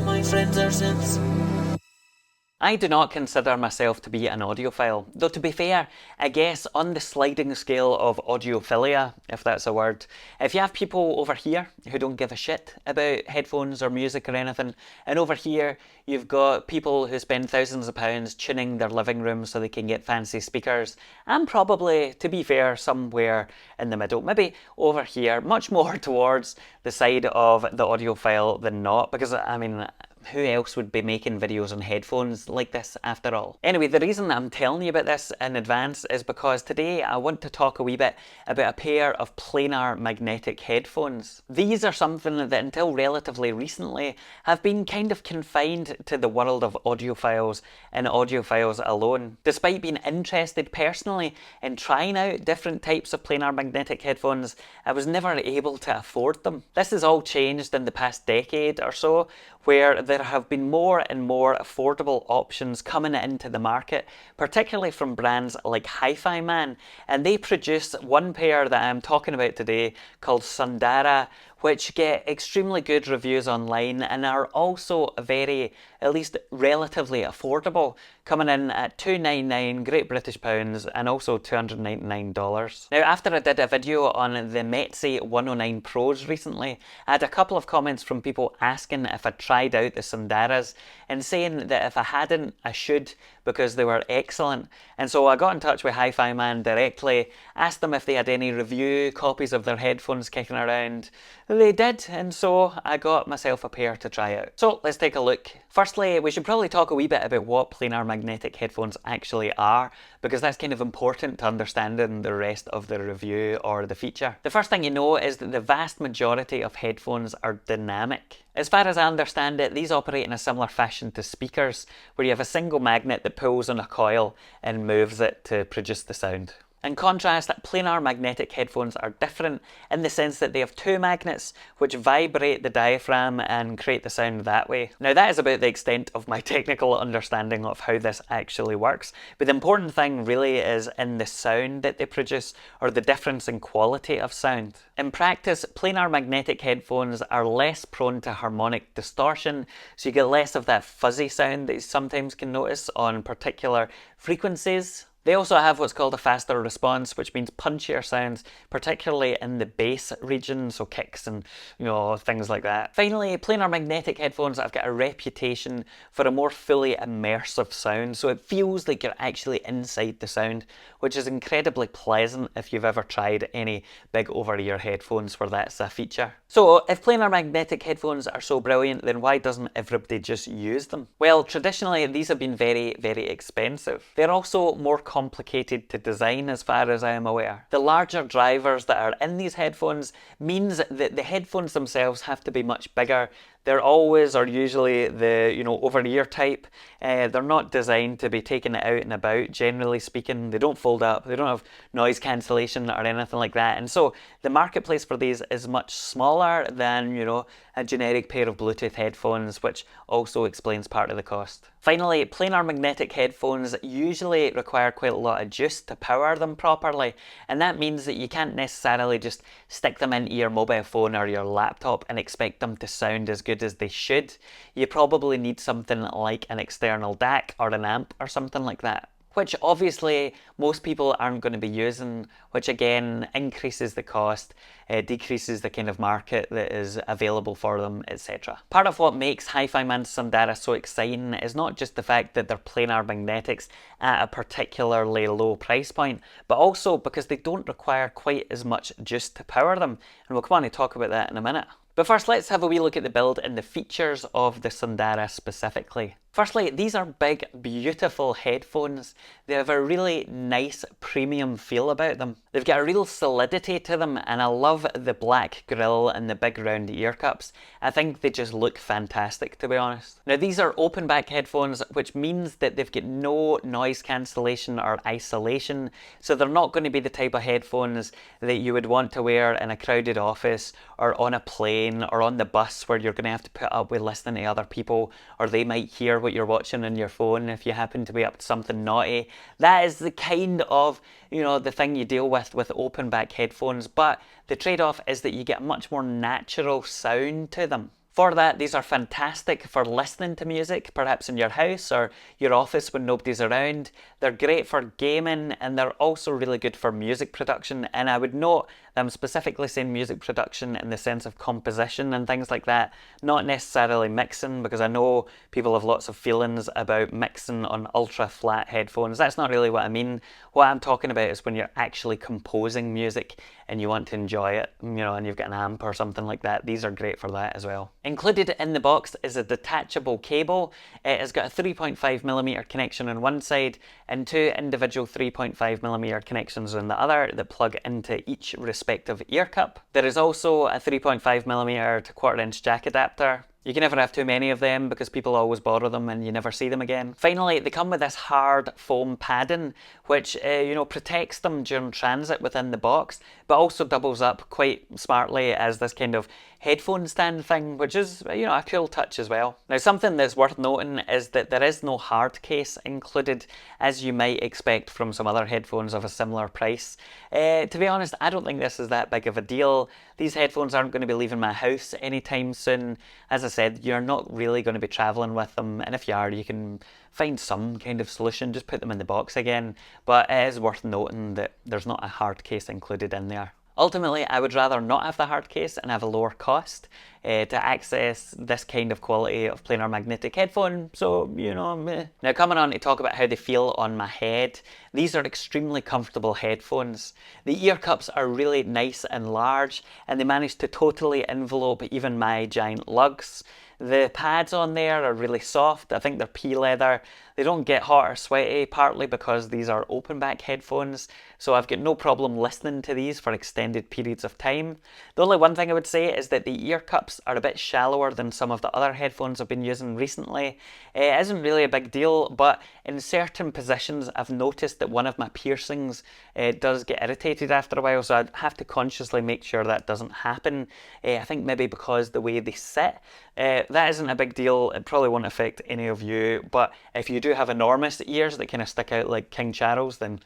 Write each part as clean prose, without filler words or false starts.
my friends are simps. I do not consider myself to be an audiophile, though to be fair, I guess on the sliding scale of audiophilia, if that's a word, if you have people over here who don't give a shit about headphones or music or anything, and over here you've got people who spend thousands of pounds tuning their living room so they can get fancy speakers, I'm probably, to be fair, somewhere in the middle, maybe over here, much more towards the side of the audiophile than not, because I mean, who else would be making videos on headphones like this after all? Anyway, the reason I'm telling you about this in advance is because today I want to talk a wee bit about a pair of planar magnetic headphones. These are something that until relatively recently have been kind of confined to the world of audiophiles and audiophiles alone. Despite being interested personally in trying out different types of planar magnetic headphones, I was never able to afford them. This has all changed in the past decade or so, where there have been more and more affordable options coming into the market, particularly from brands like HiFiMan, and they produce one pair that I'm talking about today called Sundara, which get extremely good reviews online and are also very, at least relatively affordable, coming in at $299 Great British pounds and also $299. Now, after I did a video on the Metzi 109 Pros recently, I had a couple of comments from people asking if I tried out the Sundaras and saying that if I hadn't, I should, because they were excellent. And so I got in touch with HiFiMan directly, asked them if they had any review copies of their headphones kicking around. They did, and so I got myself a pair to try out. So let's take a look. Firstly, we should probably talk a wee bit about what planar magnetic headphones actually are, because that's kind of important to understanding the rest of the review or the feature. The first thing you know is that the vast majority of headphones are dynamic. As far as I understand it, these operate in a similar fashion to speakers, where you have a single magnet that pulls on a coil and moves it to produce the sound. In contrast, planar magnetic headphones are different in the sense that they have two magnets which vibrate the diaphragm and create the sound that way. Now, that is about the extent of my technical understanding of how this actually works, but the important thing really is in the sound that they produce, or the difference in quality of sound. In practice, planar magnetic headphones are less prone to harmonic distortion, so you get less of that fuzzy sound that you sometimes can notice on particular frequencies. They also have what's called a faster response, which means punchier sounds, particularly in the bass region, so kicks and things like that. Finally, planar magnetic headphones have got a reputation for a more fully immersive sound, so it feels like you're actually inside the sound, which is incredibly pleasant if you've ever tried any big over-ear headphones where that's a feature. So if planar magnetic headphones are so brilliant, then why doesn't everybody just use them? Well, traditionally these have been very, very expensive. They're also more complicated to design as far as I am aware. The larger drivers that are in these headphones means that the headphones themselves have to be much bigger. They're always or usually the over-ear type. They're not designed to be taken out and about, generally speaking. They don't fold up, they don't have noise cancellation or anything like that. And so the marketplace for these is much smaller than, a generic pair of Bluetooth headphones, which also explains part of the cost. Finally, planar magnetic headphones usually require quite a lot of juice to power them properly, and that means that you can't necessarily just stick them into your mobile phone or your laptop and expect them to sound as good as they should. You probably need something like an external DAC or an amp or something like that, which obviously most people aren't going to be using, which again increases the cost, decreases the kind of market that is available for them, etc. Part of what makes HiFiMan Sundara so exciting is not just the fact that they're planar magnetics at a particularly low price point, but also because they don't require quite as much juice to power them, and we'll come on to talk about that in a minute. But first, let's have a wee look at the build and the features of the Sundara specifically. Firstly, these are big, beautiful headphones. They have a really nice premium feel about them. They've got a real solidity to them, and I love the black grille and the big round ear cups. I think they just look fantastic, to be honest. Now, these are open back headphones, which means that they've got no noise cancellation or isolation, so they're not going to be the type of headphones that you would want to wear in a crowded office or on a plane or on the bus, where you're going to have to put up with listening to other people, or they might hear what you're watching on your phone if you happen to be up to something naughty. That is the kind of, the thing you deal with open back headphones, but the trade-off is that you get a much more natural sound to them. For that, these are fantastic for listening to music, perhaps in your house or your office when nobody's around. They're great for gaming, and they're also really good for music production. And I would note that I'm specifically saying music production in the sense of composition and things like that, not necessarily mixing, because I know people have lots of feelings about mixing on ultra flat headphones. That's not really what I mean. What I'm talking about is when you're actually composing music and you want to enjoy it, and you've got an amp or something like that. These are great for that as well. Included in the box is a detachable cable. It has got a 3.5mm connection on one side and two individual 3.5mm connections on the other that plug into each respective ear cup. There is also a 3.5mm to 1/4" jack adapter. You can never have too many of them because people always borrow them and you never see them again. Finally, they come with this hard foam padding, which protects them during transit within the box, but also doubles up quite smartly as this kind of headphone stand thing, which is a cool touch as well. Now, something that's worth noting is that there is no hard case included, as you might expect from some other headphones of a similar price. To be honest, I don't think this is that big of a deal. These headphones aren't going to be leaving my house anytime soon. As I said, you're not really going to be traveling with them, and if you are, you can find some kind of solution, just put them in the box again. But it is worth noting that there's not a hard case included in there. Ultimately, I would rather not have the hard case and have a lower cost to access this kind of quality of planar magnetic headphone, so meh. Now, coming on to talk about how they feel on my head, these are extremely comfortable headphones. The ear cups are really nice and large, and they manage to totally envelope even my giant lugs. The pads on there are really soft. I think they're pea leather. They don't get hot or sweaty, partly because these are open back headphones, so I've got no problem listening to these for extended periods of time. The only one thing I would say is that the ear cups are a bit shallower than some of the other headphones I've been using recently. It isn't really a big deal, but in certain positions I've noticed that one of my piercings does get irritated after a while, so I'd have to consciously make sure that doesn't happen. I think maybe because the way they sit. That isn't a big deal. It probably won't affect any of you, but if you do have enormous ears that kind of stick out like King Charles, then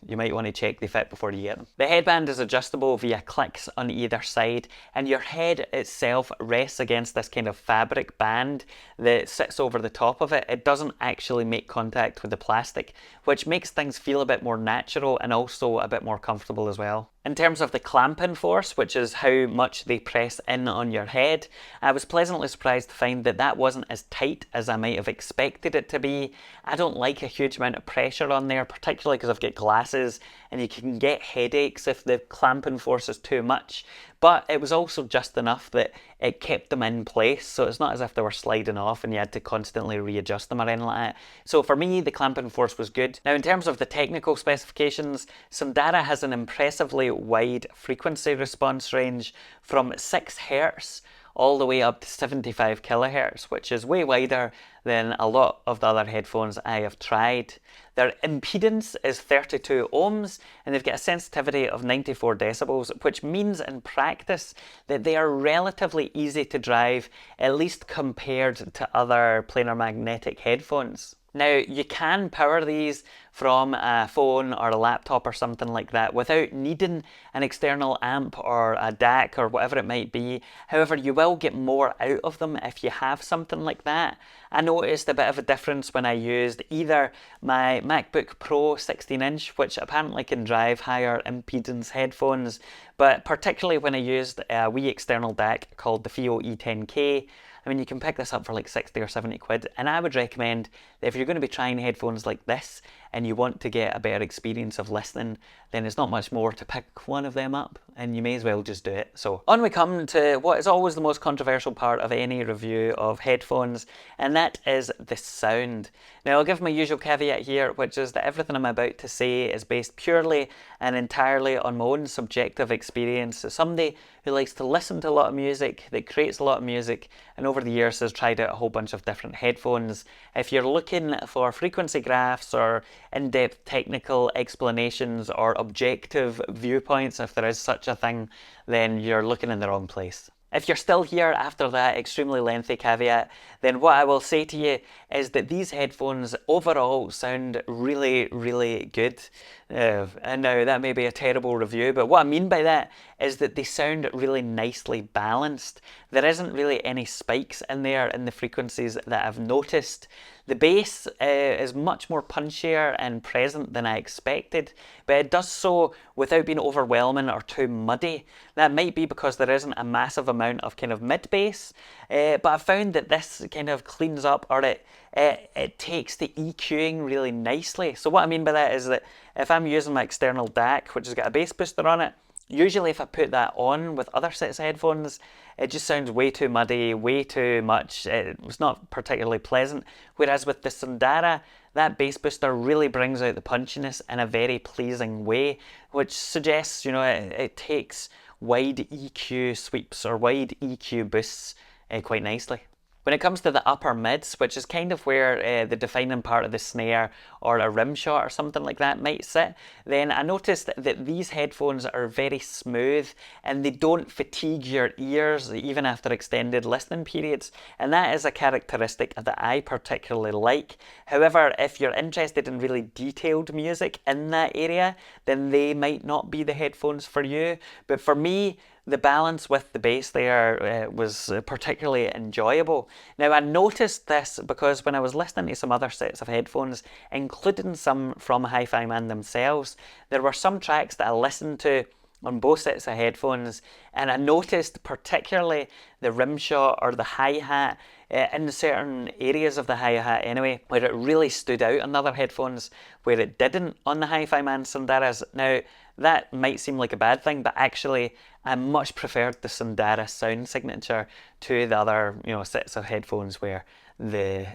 you might want to check they fit before you get them. The headband is adjustable via clicks on either side, and your head itself rests against this kind of fabric band that sits over the top of it. It doesn't actually make contact with the plastic, which makes things feel a bit more natural and also a bit more comfortable as well. In terms of the clamping force, which is how much they press in on your head, I was pleasantly surprised to find that that wasn't as tight as I might have expected it to be. I don't like a huge amount of pressure on there, particularly because I've got glasses and you can get headaches if the clamping force is too much. But it was also just enough that it kept them in place, so it's not as if they were sliding off and you had to constantly readjust them or anything like that. So for me, the clamping force was good. Now, in terms of the technical specifications, Sundara has an impressively wide frequency response range from 6 Hz all the way up to 75 kHz, which is way wider than a lot of the other headphones I have tried. Their impedance is 32 ohms, and they've got a sensitivity of 94 decibels, which means in practice that they are relatively easy to drive, at least compared to other planar magnetic headphones. Now, you can power these from a phone or a laptop or something like that without needing an external amp or a DAC or whatever it might be. However, you will get more out of them if you have something like that. I noticed a bit of a difference when I used either my MacBook Pro 16-inch, which apparently can drive higher impedance headphones, but particularly when I used a wee external DAC called the FIO E10K. I mean, you can pick this up for like 60 or 70 quid, and I would recommend that if you're going to be trying headphones like this and you want to get a better experience of listening, then there's not much more to pick one of them up, and you may as well just do it. So on we come to what is always the most controversial part of any review of headphones, and that is the sound. Now, I'll give my usual caveat here, which is that everything I'm about to say is based purely and entirely on my own subjective experience as somebody who likes to listen to a lot of music, that creates a lot of music, and over the years has tried out a whole bunch of different headphones. If you're looking for frequency graphs or in-depth technical explanations or objective viewpoints, if there is such a thing, then you're looking in the wrong place. If you're still here after that extremely lengthy caveat, then what I will say to you is that these headphones overall sound really, really good. And now that may be a terrible review, but what I mean by that is that they sound really nicely balanced. There isn't really any spikes in there in the frequencies that I've noticed. The bass is much more punchier and present than I expected, but it does so without being overwhelming or too muddy. That might be because there isn't a massive amount of kind of mid bass, but I found that this kind of cleans up, or it takes the EQing really nicely. So what I mean by that is that if I'm using my external DAC, which has got a bass booster on it, usually if I put that on with other sets of headphones, it just sounds way too muddy, way too much. It's not particularly pleasant. Whereas with the Sundara, that bass booster really brings out the punchiness in a very pleasing way, which suggests, it takes wide EQ sweeps or wide EQ boosts quite nicely. When it comes to the upper mids, which is kind of where the defining part of the snare or a rim shot or something like that might sit, then I noticed that these headphones are very smooth and they don't fatigue your ears even after extended listening periods, and that is a characteristic that I particularly like. However, if you're interested in really detailed music in that area, then they might not be the headphones for you. But for me, the balance with the bass there was particularly enjoyable. Now, I noticed this because when I was listening to some other sets of headphones, including some from HiFiMan themselves, there were some tracks that I listened to on both sets of headphones, and I noticed particularly the rim shot or the hi-hat in certain areas of the hi-hat anyway, where it really stood out on other headphones where it didn't on the HiFiMan Sundaras. Now, that might seem like a bad thing, but actually I much preferred the Sundara sound signature to the other sets of headphones where the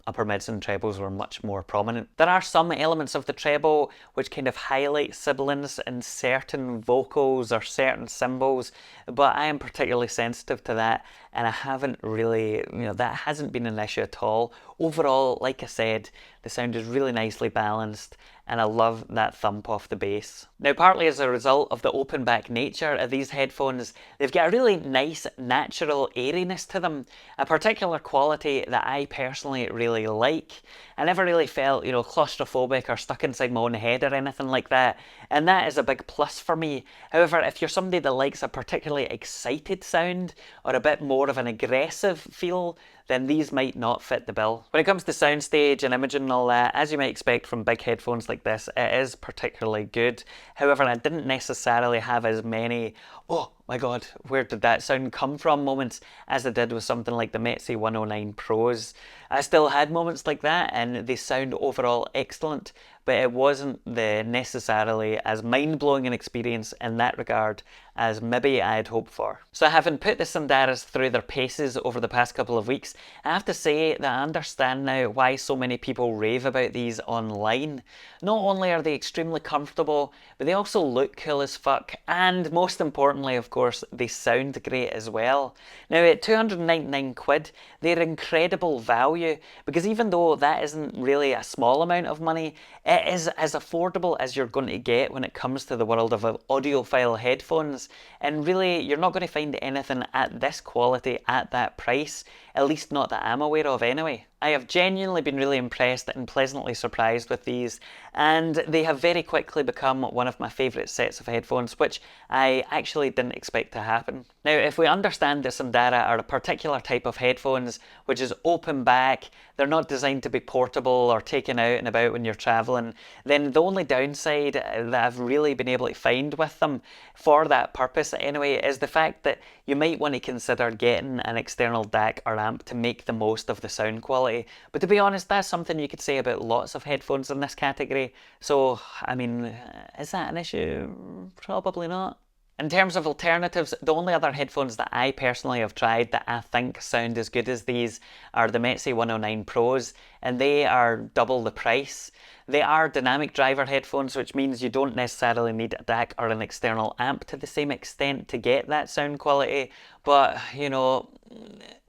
upper mids and trebles were much more prominent. There are some elements of the treble which kind of highlight sibilance in certain vocals or certain symbols, but I am particularly sensitive to that, and I haven't really, that hasn't been an issue at all. Overall, like I said, the sound is really nicely balanced, and I love that thump off the bass. Now, partly as a result of the open back nature of these headphones, they've got a really nice natural airiness to them, a particular quality that I personally really like. I never really felt, claustrophobic or stuck inside my own head or anything like that, and that is a big plus for me. However, if you're somebody that likes a particularly excited sound or a bit more of an aggressive feel, then these might not fit the bill. When it comes to soundstage and imaging and all that, as you might expect from big headphones like this, it is particularly good. However, I didn't necessarily have as many, oh my god, where did that sound come from moments as I did with something like the Metsi 109 Pros. I still had moments like that, and they sound overall excellent, but it wasn't necessarily as mind-blowing an experience in that regard as maybe I had hoped for. So having put the Sundaras through their paces over the past couple of weeks, I have to say that I understand now why so many people rave about these online. Not only are they extremely comfortable, but they also look cool as fuck, and most importantly, of course, they sound great as well. Now, at 299 quid, they're incredible value, because even though that isn't really a small amount of money, it is as affordable as you're going to get when it comes to the world of audiophile headphones, and really you're not going to find anything at this quality at that price, at least not that I'm aware of anyway. I have genuinely been really impressed and pleasantly surprised with these, and they have very quickly become one of my favourite sets of headphones, which I actually didn't expect to happen. Now, if we understand the Sundara are a particular type of headphones which is open back, they're not designed to be portable or taken out and about when you're travelling, then the only downside that I've really been able to find with them for that purpose anyway is the fact that you might want to consider getting an external DAC or amp to make the most of the sound quality. But to be honest, that's something you could say about lots of headphones in this category. So, I mean, is that an issue? Probably not. In terms of alternatives, the only other headphones that I personally have tried that I think sound as good as these are the Metsi 109 Pros, and they are double the price. They are dynamic driver headphones, which means you don't necessarily need a DAC or an external amp to the same extent to get that sound quality, but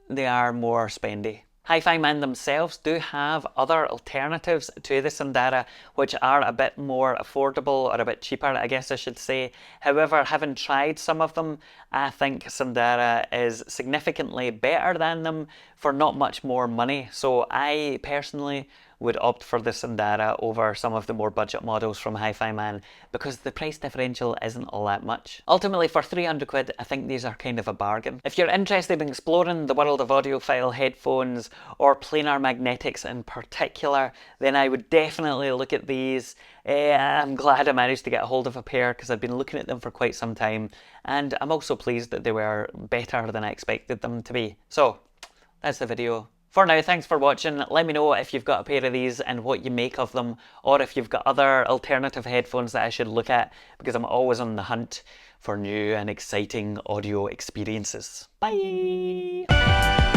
they are more spendy. HiFiMan themselves do have other alternatives to the Sundara which are a bit more affordable, or a bit cheaper I guess I should say. However, having tried some of them, I think Sundara is significantly better than them for not much more money. So I personally would opt for the Sundara over some of the more budget models from HiFiMan because the price differential isn't all that much. Ultimately, for 300 quid, I think these are kind of a bargain. If you're interested in exploring the world of audiophile headphones or planar magnetics in particular, then I would definitely look at these. I'm glad I managed to get a hold of a pair because I've been looking at them for quite some time, and I'm also pleased that they were better than I expected them to be. So that's the video. For now, thanks for watching. Let me know if you've got a pair of these and what you make of them, or if you've got other alternative headphones that I should look at, because I'm always on the hunt for new and exciting audio experiences. Bye!